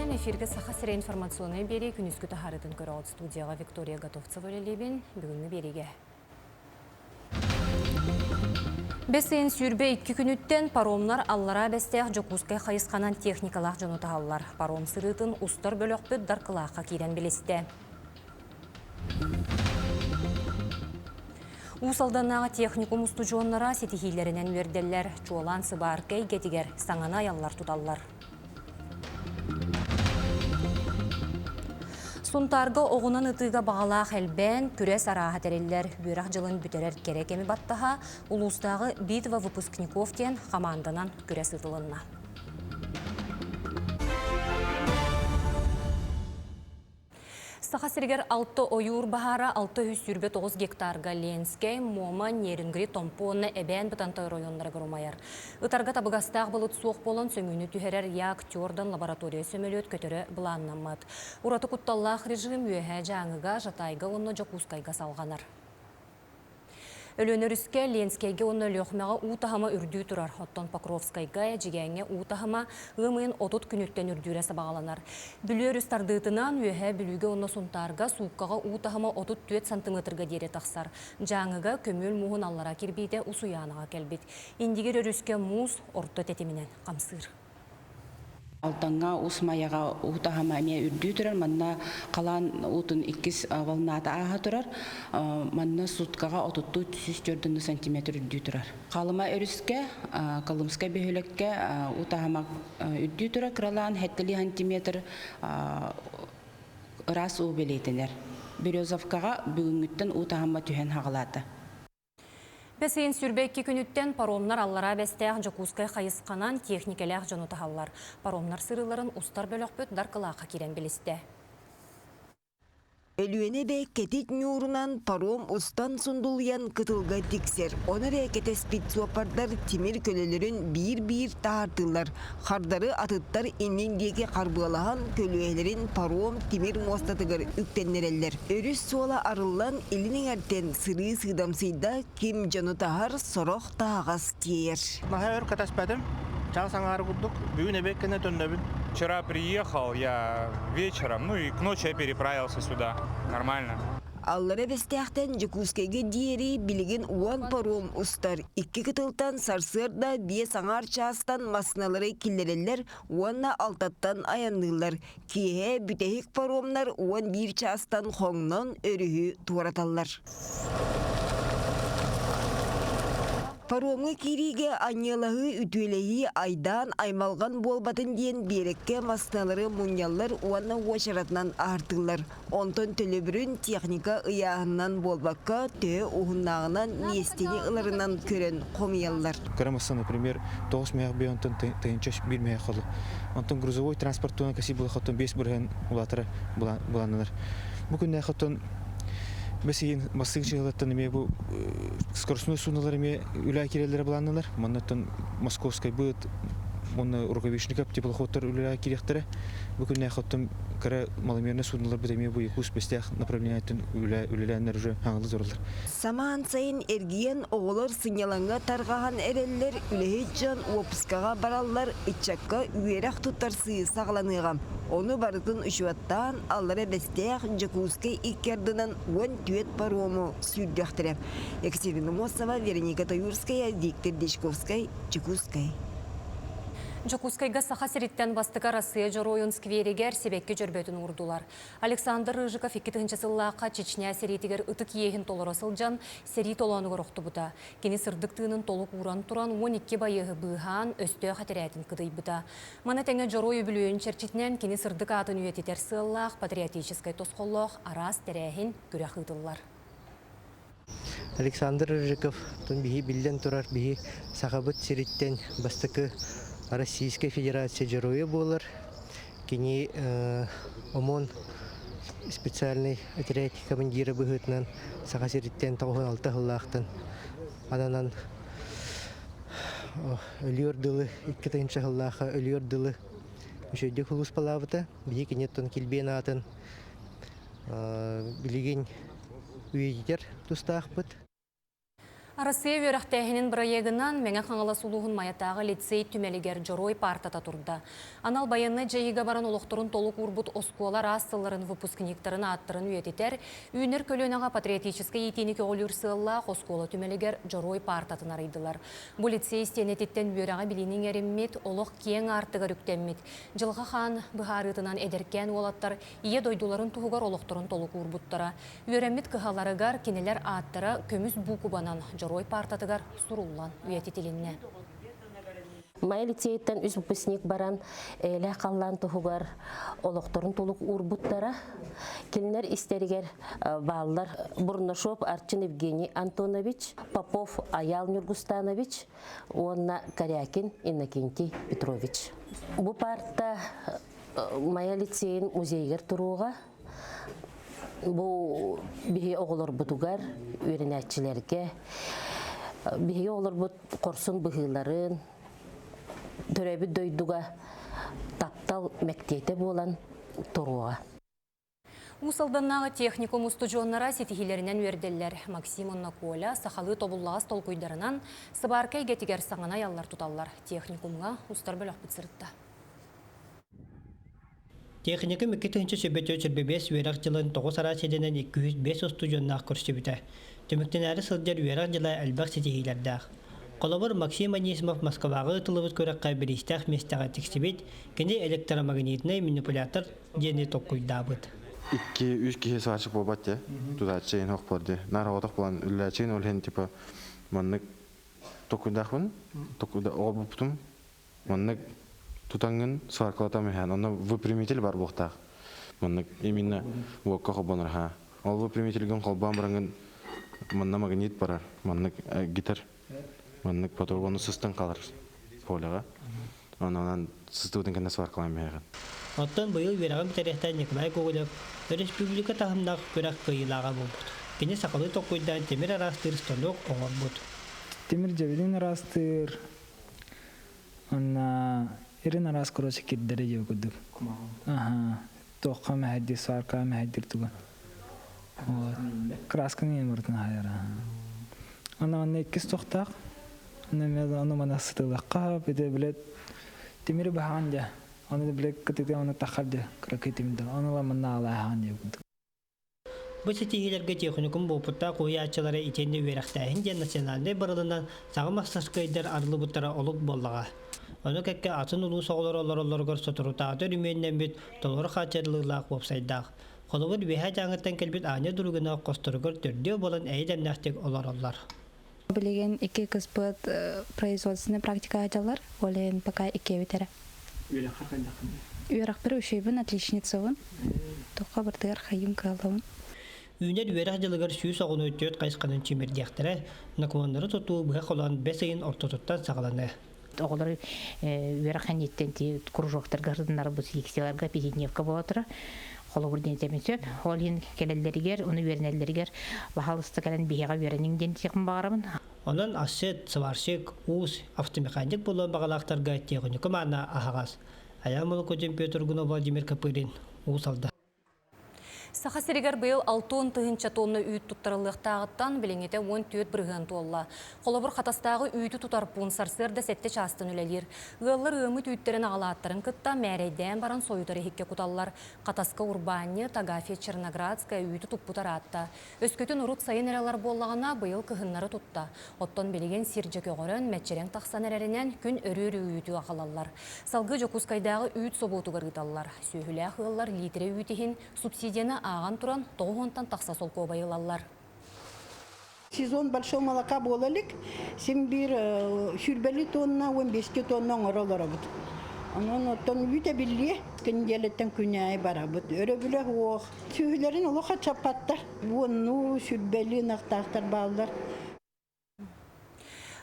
Онтон эфирге сахасыра информационный бери күнүскү тахарытын көрі студияға Виктория Готовцева лебен бүгінгі береге. Бесейін сүйірбе 2 күніттен паромнар аллара бәстәқ жокускай қайысқанан техникалақ жону тағалар. Паром сырытын устар бөліқпі дарқылаққа кейден білесті. Усалданнаға техникум устужонлара сетихилерінен верделлер, чуалан сыбар кей кетігер саңана аяллар тұталлар. Сунтарга оғынан ытыға бағалақ әлбән күрес араға тәрелілер бүйрақ жылын бүтерер керек емі баттаға улустағы битва выпускниковтен команданан күрес ытылынна. Сахасыргер 6 ойур бахара 609 гектарга Ленскей, Мома, Нерингри, Томпонна, Эбен, Бутантай районлары ғырумайар. Үтарга табығастақ бұлыт соқ болын сөңіні түхерер як Тёрдан лаборатория сөмелет көтірі бұланнамад. Ураты құтталлақ режим үйәе жаңыға жатайға оны жокускайға салғанар. Өлөнөрүскө Ленскейге оны лөхмәға утахама үрдүү турар. Оттон Покровскайга жигәңе утахама ымын 30 күнүттен үрдүүрәсе бағаланар. Бүлөрүс тардыытынан үйәе бүлүге оны сунтарга сууккаға утахама 34 сантиметрга дере тақсар. Жаңыға көмөл муғын аллара кирбейде усуяныға келбет. Индигер өрүскө муз орто тетеминен қамсыр. Алтанга усмаяга утахама эме үрдүү турар, манна калан утун 2 волната ага турар, манна суткага 34 сантиметр үрдүү турар. Калыма өрүскө, Колымская бөһөлекке утахама үрдүү турар, кралан 7 сантиметр рас убелетенер. Березовкага бүгүнгүттен утахама түһен хагалаты. Бәсейін сүрбе 2 күнүттен паромнар аллара бәстәқ жокускай қайысқанан техникалақ жону тағалар. Паромнар сырыларын устар бөліқпөт дарқылаққа керен білісті. Өлүене бе кетит нюрунан паром устан сундулуян кытылга тиксер. Онары кете спидсуапардар тимир көлөлөрүн бир тартылар. Хардары атыттар инниндеги карбыалахан көлөөлөрүн паром тимир мостатыгар үктеннереллер. Өрүс суала арыллан илинин артен сыры сыдамсыйда ким жону тахар сорох таагас тиер. Махайыр катаспадым. Чаң саңары курдук. Бүгүн эбеккене төндөбүн. Вчера приехал я вечером, ну и к ночи я переправился сюда. Нормально. Аллара бестяхтен Жокускайга диери билигин уан паром устар. 2 кытылтан сарсырда бие саңар чаастан масыналары киллереллер уанна алтаттан аяннылар. Кие бүтехик паромнар уан бир чаастан хоңнон өрүхү туараталлар. Паромы кириге аньялағы үтөлеги айдан аймалған болбатын дейін берекке масыналары муньяллар уанна уашаратынан артылар. Онтон төлөбүрін техника ыяғынан болбаққа тө уғыннағынан местені ыларынан көрен қомияллар. Карамаса, например, 9 меях бе онтон тайынчаш 1 меях қалды. Онтон грузовой транспортуан каси бұл қаттон 5 бұрған улатыры бұланылар. Бүгін нәқаттон Бәсейін масың шығылаттан еме бұл скоростной суналар еме үлі әкерелері бұланылар. Маннаттан Московскай бұд, оны Руковичникап теплоходтар үлі әкеректері. Бүкіл нәқаттан кара маломерный суналар бұд еме бұл екус бәстәқ направлениятын үліләнер уже аңылы зорылар. Саман сайын эргиен оғылар сыняланға тарғаған әрелер үліхет жан уопыскаға баралар итчакка үйерақ тұттарсы сағыланығам. Оны барытын үшуаттан аллара бәстәқ Жокускай иккердінен уан түйет парому сүйдіқтірі. Екатерина Мосова, Вероника Таюрская, Виктор Дешковскай, Жокускай. Жокускайга сахасириттен бастыка Россия жоройын скверигер себекке жүрбетін урдулар. Александр Рыжиков 2-ші сыллаққа Чечня серитигер ытык ехін толыры сылжан сери толаны ғырықты бұта. Кені сырдықтығының толық уран туран 12 байығы бұған өсті қатырәтін кыдый бұта. Мана тәңе жоройы бүлуін черчетінен кені сырдық атын үйететер сыллақ патриотическай тосқоллақ арас тәрәхін күрәқ ұтылар. Александр Рыжиков тун биһи биллен турар биһи сахабыт сериттен бастыкы Российская Федерация жоройы болар. Кини ОМОН специальный отряд командира быгытынан сахасириттен 96 хыллахтан ананан өлүөр дылы 2-ші хыллаха өлүөр дылы үшөйдө хулус палабыта бии кинеттон килбен атын билигин үйетер тустаахпыт. Арасыя өрәқтәхінің проегінан мәңі қаңала сұлуғын маятағы лицей түмелігер жорой партата тұрды. Анал баянны жайыға баран олықтырын толық урбут оскуалар астыларын выпускниктарын аттырын үйететер, үйінер көлінаға патриотический етенекі олюрсыылла оскуала түмелігер жорой партатын арайдылар. Бұл лицей стенететтен бөраға білінің әреммет, олық кең артыға рүктеммет. Жылға хан бұхарытынан әдеркен олаттар, ие дойдуларын туғығар олықтырын толық урбуттара. Өреммет кығаларығар кенелер аттыра көміз бұқубанан Рой партатыгар суруллан үйететілінне. Май лицейттен үз выпускник баран әлі қаллан тұхығар олықтырын толық урбуттара. Келінер истерігер балылар Бурнашов Арчин Евгений Антонович, Попов Аял Нюргустанович, онна Корякин Иннокентий Петрович. Бұл парта Май лицейін музейгер тұруға. Бұл бігі оғылыр бұтуғар өрінәтчілерге, бігі оғылыр бұт қорсын бұғыларын, төрәбі дөйдуға таптал мәктейті болан тұруға. Усалданнағы техникум устужоннара сетихилерінен өрделер. Максим Оннаколя сақалы тобуллағыз толқойдарынан сыбаркай гетігер саңана яллар тұталар. Техникумға ұстар бөлік бұтсырытта. Техника мекетінші сөбеті өчірбебес өйрақ жылын 9 ара седенен 205 студионнақ көрсі біті. Төміктен әрі сылдер өйрақ жылай әлбақ сетихилердәқ. Қолабыр Максим Анисимов Москваға ұтылыбыт көріққа бірістәқ местаға текстебет, кені электромагнитный манипулятор дені тоққойда бұд. 2-3 кихе сағашық болбат те, тұдатшайын оқ барды. Нар оғдық болан үлләчейін олхен типа маннық тоққойдақпын, оғыл бұптым, маннық тутангын сваркалата механ, онна выпрямитель бар бұқтақ. Маннық именно уаққа қолбаныр ха. Ол выпрямительген қолбан барангын манна магнит барар, маннық гитар, маннық потор оны сыстан қалар полаға. Онан сыстудың кәнде сваркалан механ. Оттан бұйыл верағын бітәрехтен Николай Гоголев республика тағымдағы көрақ көйілаға болбуд. Кені сақалы тоққойдан темір арастыр столық оғыр бұд. Темір жабелін арастыр, онна Ирин арас коросы кирдері жеу күдік. Тоққа мәхәддер, сварқа мәхәддер туға. Краскын ең бұртын хайыр. Оны еккіз тоқтақ. Оны мана сытылаққа, беде білет темірі баған жа. Оны білет күтікте оны тақар жа, күрәкі темірді. Оны ламынна алайған жеу күдік. Бұл сетихилерге техникум бұпытта қойы атчылары итенде өйрақтайын де националды барылынан сағы мақсашқайдар арылы бұттара олық боллаға. Оны кәкке атын ұлу соғылар олар сотырутағыды үріменнен бет толыры қачарлылақ бопсайдақ. Қолығыр бейхә жаңыртан кәлбет аңы дұрығына қостырығыр түрдеу болан әйдәмнәқтек олар. Білеген 2 кызбыт производственный практика ажалар, олен пока 2 ветері. Үйрақ бір үшейбін, отличницавын, тоққа бірдігер қайым қағылауын. Үйінер үйрақ жылығыр сүйіс оғын өттет қайсқанын чемердияқтыры, нақуандары тұтуы бұға қолан 5 айын ортотыттан сағаланы. Оғылар үйраққан еттен кружоктар ғырдынар бұл секцияларға пятидневка болатыры. Қолы бірден темен сөп. Ол ең келелерігер, оны вернелерігер бағалысты кәлін бейеға веренің ден теқін бағарамын. Онан асет, сваршик, уыз, автомеханик болуын бағалақтарға теғыны күмана ағағаз. Аямылы көден Петр Гуно Владимир Капырин уыз алды. Саха серегер быйыл 6 тыгынча тонны үйт туттарылықтағыттан біліңете 14 бірген толла. Қолабыр қатастағы үйті тұтарпуын сарсырда сәтті частын үлелер. Ғылыр өміт үйттерін ағалаттарын күтта мәрейден баран сойутары хекке құталлар. Қатасқа Урбания, Тагафия, Черноградская үйті тұппутар атта. Өскөтін ұрут сайын әралар боллағына быйыл кығынлары тұтта. Оттон білеген сиржеке ғорын мәтчерен тақсан әрерінен күн өрі үйті ағалалар. Салғы Жокускайдағы үйт собуыту ғырғыталар. Сүйілі ғылар литре үйтіхін субсидияны аған туран тоғынтан тақса сол көбайылалар. Сезон большой молока болалик, симбир шүрбәлі тонна, 15 тонна оңыралар абыд. Onun oттан үйте білі, күнделеттен күнәй бар абыд. Өрі білі оқ. Сүйілерін олыға чапаттар. Онну, шүрбәлі нақтақтар балдар.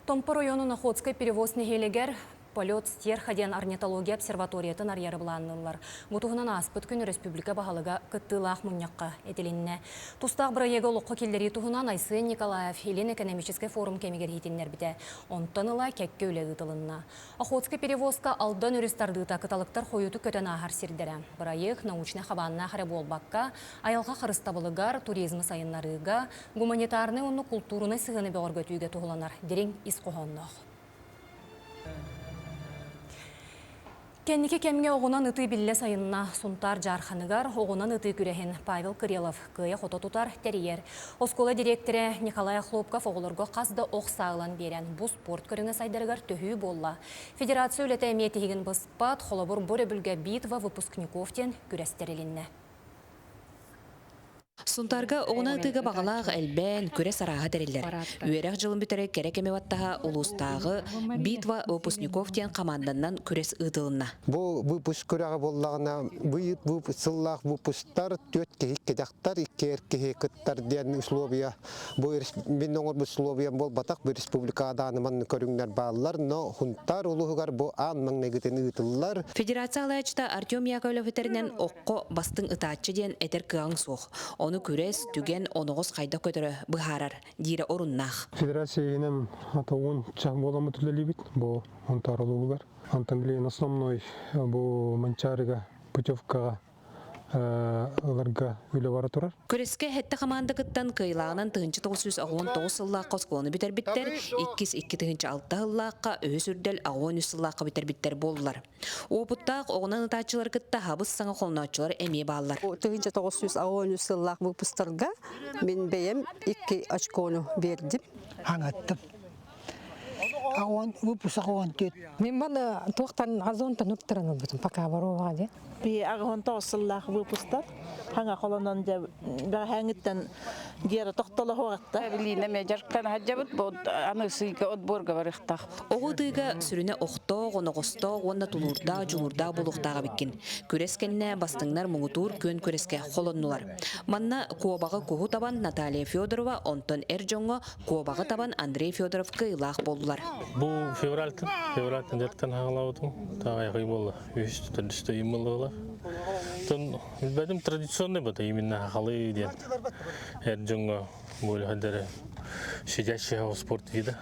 Томпо районын Охотской перевозный хелегер полет стерхаден орнитология обсерваториятын арьяры бұланылар. Бұтығынан аспыт күн республика бағалыға кыттылақ мұньяққа етілінне. Тустақ бірайегі олыққа келдері тұғынан Айсын Николаев Елен экономический форум кемегер хейтінлер біте. Онтаныла кәкке өлі ұтылынна. Охотский перевозка алдан үрістарды тақыталықтар қойуты көтен ағар сердері. Бірайық научны хабанна қары болбаққа, айалға қырыстабылығар, туризмы сайынларыға, гуманитарны оны культурыны сығыны беғыр көтүйге тұғыланар. Дерен исқоғаннақ. Кенники кемге оғынан ыты билле сайынна сунтар жарханыгар оғынан ыты күрехин Павел Кырелов кыя хото тутар терьер. Оскола директоры Николай Хлопков оғылырға қазды оқсағылан берен бұл спорт көріңі сайдарығар төхі болла. Федерация өлеті әметігін бұспат холобур бөрі бүлге битва выпускниковтен күрестерілінне. Сунтарга оғынан тыға бағалақ әлбән көре сараға дәрелер. Үйерек жылын бітірі керекеме ваттаға ұлыстағы битва выпускниковтен команданнан көрес ұтылына. Бұл выпуск көріға боллағына бұйыт сыллақ выпустар төт кехік кедақтар, иккер кехік кыттар ден условия. Мен оңыр бұл условия бол батақ бұл республикада аныман көріңдер бағылар, но хунтар ұлығығар бұл анмың негітен ұтылылар. Федерация алайчыта Артем Яковлев өтерінен оққо бастың ұтатчы ден әтер кыған соқ. Оны күрес түген оноғыз қайда көтірі бұхарар, дейірі орыннақ. Федерация енем атауын чақ боламы түлелі бит, бұл онтарылығылар. Антанглейн основной бұл манчарыға, путевкаға, оларға өлі бара тұрар. Көреске хетті команда кыттан кыйлағынан тығынчы 910 сыллаққа осқоланы бітер біттер, 2-2-6 сыллаққа өз үрдел 13 сыллаққа бітер біттер болдылар. Опыттақ оғынан ұтатчылар кытта хабыз саңа қолынаучылар әме бағалар. Тығынчы 910 сыллақ выпустарға мен бәйім 2 очконы бердім. Аңаттым. Выпуск ағуан төт. Мен баны тоқтан азонтан ұттыраны бұтын, пока баруға де. Би ағуан тоғысыллақ выпустар. Хаңа қолынан да бәғәңіттен гері тоқталы хоғатта. Біліне мәжарқтан хаджабыт бұл анысыйға отборға барықтақ. Оғы дыға сүріне оқтоқ, оноғыстоқ, онна тулурда, жулурда болуқтаға біккен. Көрескенне бастыңнар мұңытур көн көреске қолыннулар. Манна куобағы куху табан Наталья Федорова, онтон әржоңы куобағы табан Андрей Федоров кыйлақ болдылар. Бұл февральтен дәрттен ағылауытым, тағайғы болды, өшті түрдісті еміліғылар. Бәдім традиционный бұты, именно ағалы ден. Әржоңы бөлі қадары шедящий спорт вида,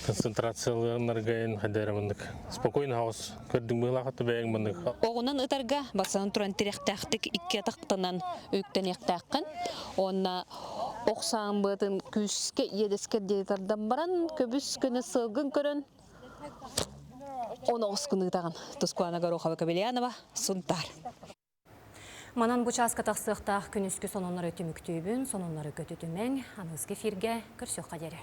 концентрацияларынарғайын қадары мұндық. Спокойный хауыз көрдің бұғыла қатты бәйін мұндық. Оғынан ұтарға басынан тұран теректәқтік 2 тақтынан өктен ектәққын. Онна оқсан бұтын күске едеске дейтерден баран, көбіс күні сылғын көрін. Оны осқыны тағын. Тұскуана Горохова Кабелянова, Сунтар. Манан бұчасқа тақсықтақ күніскі сононлары өтіміктүйбін, сононлары көтітімен, анызғы фирге кірсіқ қадері.